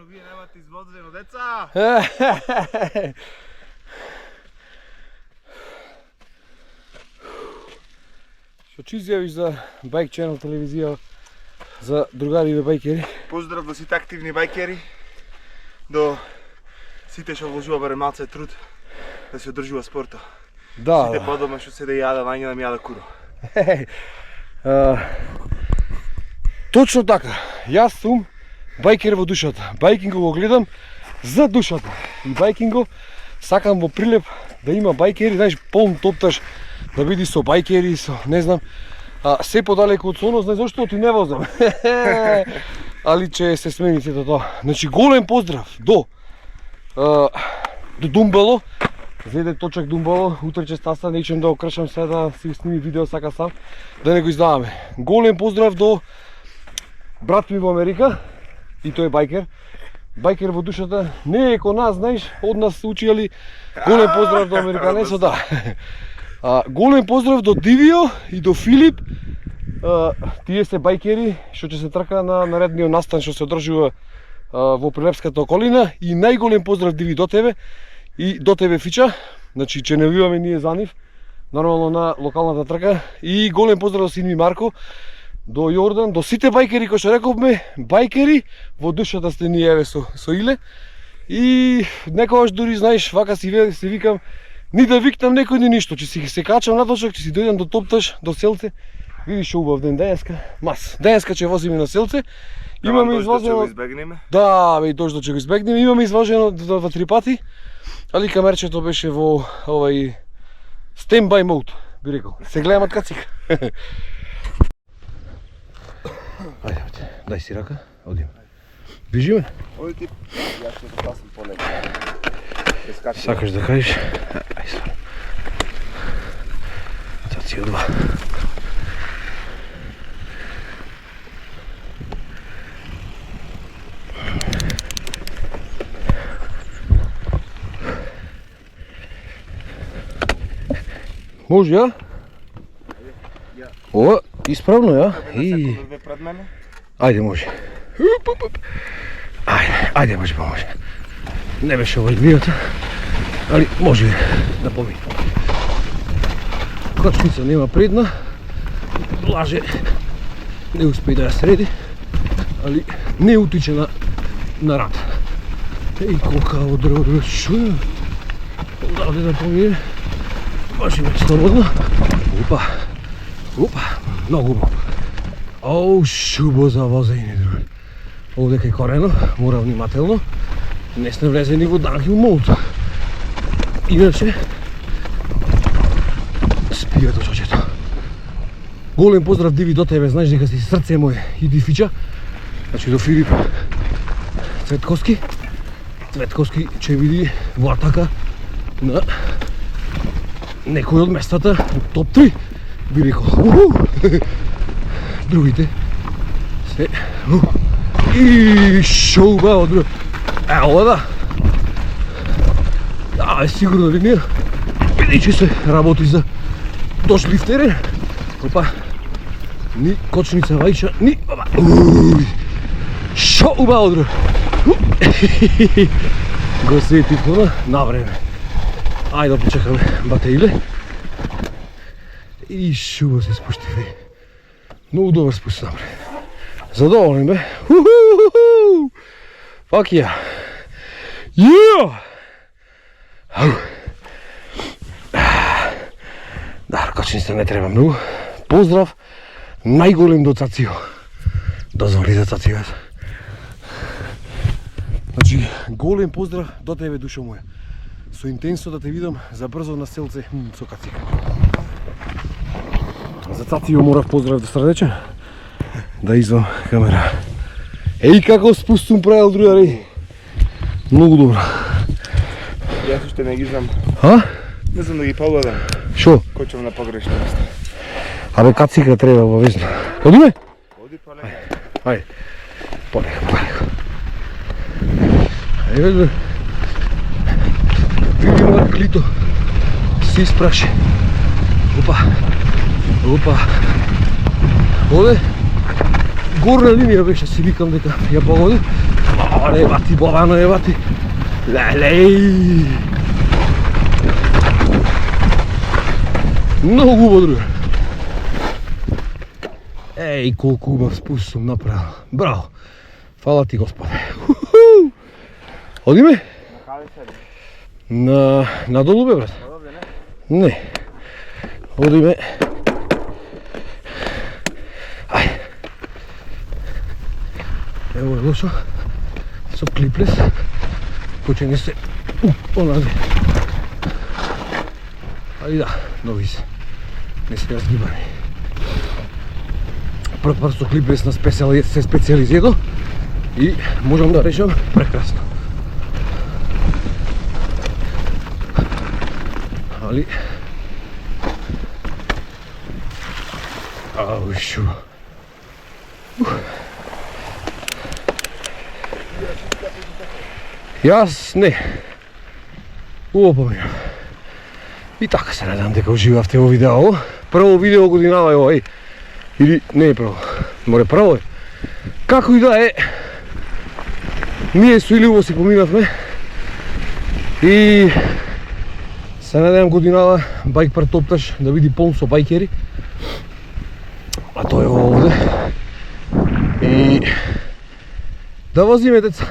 вие немате извозвено, деца! Што чи изјавиш за Bike Channel телевизија, за другариве байкери? Поздрав до сите активни байкери, до сите што вложува барем малце труд да се одржува спорта. Да. Сите подома што се да јада вања да ми јада куро. Точно така. Јас сум байкер во душата. Байкинго го гледам за душата. И байкинго сакам во прилеп да има байкери, знаеш, полн топташ, да биди со байкери, со, не знам, се подалеку од соно, знаеш зашто ти не возам. Али че се смени сето тоа. Значи голем поздрав до Думбало. Зеде точак Думбало, утре ќе стаса, неќем да окршам се да си сними видео сака сам, да не го издаваме. Голем поздрав до брат ми во Америка, и тој е байкер. Байкер во душата, не е ко нас, знаеш, од нас учи, али голем поздрав до американецот, да. Голем поздрав до Дивио и до Филип. Тие се байкери што ќе се трка на наредниот настан што се одржува во Прилепската околина, и најголем поздрав Диви до тебе и до тебе Фича. Значи че не биваме ние за нив, нормално на локалната трка, и голем поздрав до син ми Марко, до Јордан, до сите байкери кои што рековме, байкери во душата сте ние, еве со Иле. И некогаш дури знаеш, вака си викам, ни да викнам некој ни ништо, че си се качам на точак, че си дојдам до Топташ, до селце. Видиш што убав ден денеска, денеска ќе возиме на селце. Имаме изважено. Да, бе, дождот ќе го избегнеме. Имаме изважено 2-3 пати. Али камерчето беше во овај stand-by mode, би рекол. Се гледам од кацик. Ајде, дај си рака, одиме. Бежиме? Оди ти, јас ќе го пасам полека. Сакаш да кажеш? Ај стварно. Цаци од два. Може, ја? Ова, исправно, ја? Ајде, може. Ајде, може, поможе. Не беше ова линијата, али може да помине. Кочница нема предна, лаже, не успеи да ја среди, али не утиче на рад. Еј, колка одрва, шо е? Одаде да помине. Може веќе слободно. Опа, многу убаво. Оу, шубо за возење, други. Овде кај корено, мора внимателно. Не сме влезени во downhill mode. Иначе, спија до чочето. Голем поздрав, Диви, до тебе, знаеш дека си срце моје, и Дифича. Значи до Филип Цветковски. Цветковски ќе види во атака на некој од местата топ 3, би рекол. Другите се и шо убаво, друг. Ова да. Да, е сигурно линија. Бидејќи се работи за дошлив терен. Опа. Ни кочница вајча, ни опа. Шо убаво, друг. Го сетив на време. Ајде да почекаме батеиле. И шубо се спуштиве. Многу добар спуст напред. Задоволен бе. Fuck yeah. Yeah! Да, кочница не треба многу. Поздрав најголем до Цацио. Дозволи за Цацио. Значи, голем поздрав до тебе, душо моја. Со интенсо да те видам за брзо на селце со кацика. За Цацио морав поздрав да срдечен. Да извам камера. Еј како спустум правил, другари. Многу добро. Јас уште не ги знам. Не знам да ги погledам. Шо? Кој на погрешно место. Абе кацика треба обавезно. Одиме? Оди полека. Ајде. Полека. Ајде. Види мојот клито. Се испраши. Опа. Оде. горна линија беше, си викам дека ја погоди. Ева ти, Бобано, ева ти. Лелеј! Многу убаво, друга. Еј, колку убав спуст сум направил. Браво! Фала ти, Господе. Одиме? Надолу бе, брат? Не. Одиме. Ај. Ево е лошо. Со клиплес. Кој не се онаде. Али да, нови се. Не се разгибани. Прв пат со клиплес на се специализирано и можам да речам прекрасно. Али ау шу. Јас не. Убаво поминав. И така се надам дека уживавте во видео. Прво видео годинава е ова, или не е прво. Море прво е. Како и да е. Ние со Илјуво си поминавме. И се надевам годинава бајк претопташ да види полн со бајкери. А тој е овде. И да возиме, деца.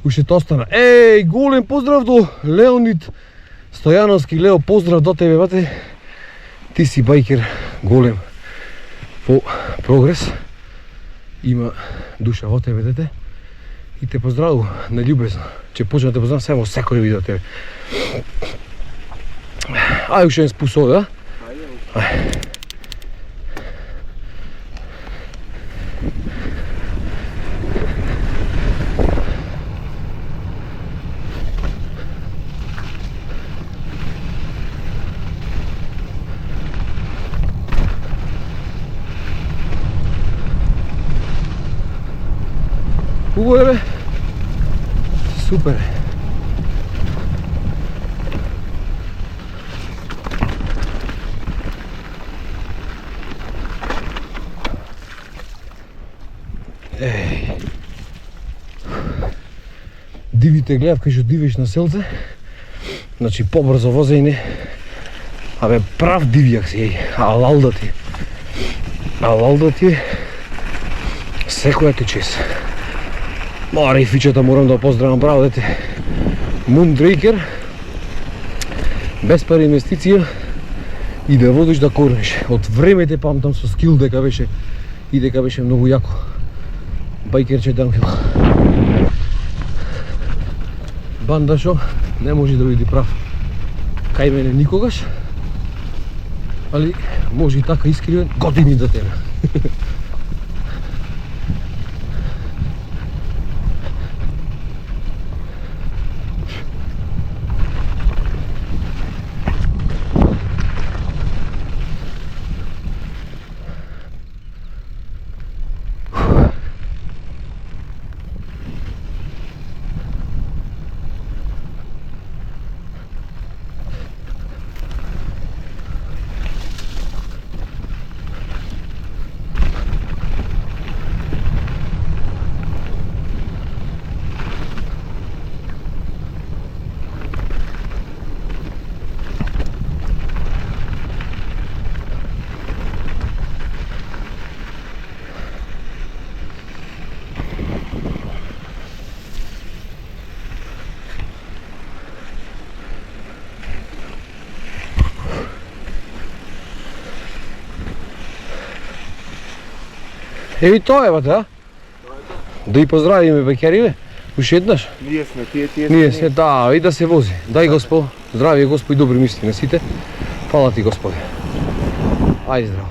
Уште тоа остана. Еј, голем поздрав до Леонид Стојановски. Лео, поздрав до тебе, бате. Ти си бајкер голем по прогрес. Има душа во тебе, дете. И те поздравувам наљубезно. Ќе почнам да те познавам само секој видео тебе. Ај уште еден спус овде, а? Ај. Убаво е, бе. Супер е. Еј. Дивите гледав кај што дивиш на селце. Значи побрзо возење. Абе прав дивјак си, еј. Алал да ти. Алал да ти. Секоја ти чест. Мора и фичата морам да поздравам, браво дете. Moondraker. Без пари инвестиција и да водиш да корнеш. Од времете памтам со скил дека беше и дека беше многу јако. Бајкерче Данхил. Бандашо не може да види прав кај мене никогаш. Али може и така искривен години да тебе. Еви тоа е, бате, а? Да и поздравиме бајкериве, уште еднаш. Ние сме, тие Ние сме, да, и да се вози. Дај Господ, здравие Господ и добри мисли на сите. Фала ти Господе. Ајде здраво.